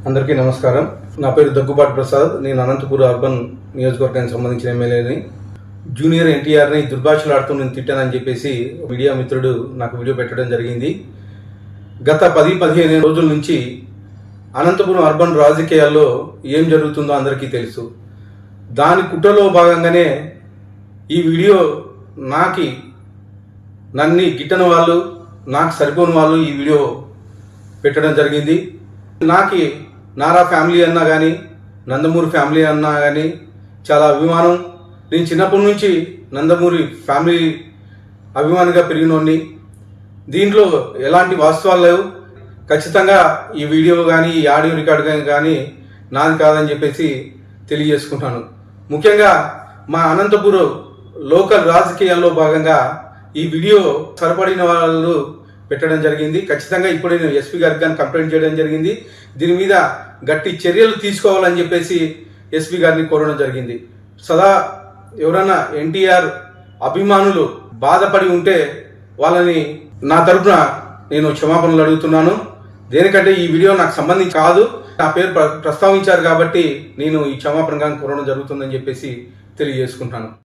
అందరికీ నమస్కారం. నా పేరు దగ్గుబాటి ప్రసాద్. నేను అనంతపూర్ అర్బన్ నియోజకవర్గానికి సంబంధించిన ఎమ్మెల్యేని. జూనియర్ ఎన్టీఆర్ని దుర్భాషలాడుతూ నేను తిట్టానని చెప్పేసి మీడియా మిత్రుడు నాకు వీడియో పెట్టడం జరిగింది. గత 10-15 రోజుల నుంచి అనంతపురం అర్బన్ రాజకీయాల్లో ఏం జరుగుతుందో అందరికీ తెలుసు. దాని కుట్రలో భాగంగానే ఈ వీడియో నన్ను గిట్టని వాళ్ళు, నాకు సరిపోని వాళ్ళు ఈ వీడియో పెట్టడం జరిగింది. నారా ఫ్యామిలీ అన్నా కానీ, నందమూరి ఫ్యామిలీ అన్నా కానీ చాలా అభిమానం. నేను చిన్నప్పటి నుంచి నందమూరి ఫ్యామిలీ అభిమానిగా పెరిగినోడిని. దీంట్లో ఎలాంటి వాస్తవాలు లేవు. ఖచ్చితంగా ఈ వీడియో కానీ, ఈ ఆడియో రికార్డు కానీ నాది కాదని చెప్పేసి తెలియజేసుకుంటాను. ముఖ్యంగా మా అనంతపురం లోకల్ రాజకీయాల్లో భాగంగా ఈ వీడియో సరిపడిన వాళ్ళు పెట్టడం జరిగింది. ఖచ్చితంగా ఇప్పుడే నేను ఎస్పీ గారికి కానీ కంప్లైంట్ చేయడం జరిగింది. దీని మీద గట్టి చర్యలు తీసుకోవాలని చెప్పేసి ఎస్పీ గారిని కోరడం జరిగింది. సదా ఎవరైనా ఎన్టీఆర్ అభిమానులు బాధపడి ఉంటే వాళ్ళని నా తరఫున నేను క్షమాపణలు అడుగుతున్నాను. దేనికంటే ఈ వీడియో నాకు సంబంధించి కాదు, నా పేరు ప్రస్తావించారు కాబట్టి నేను ఈ క్షమాపణ కానీ కోరడం జరుగుతుందని చెప్పేసి తెలియజేసుకుంటాను.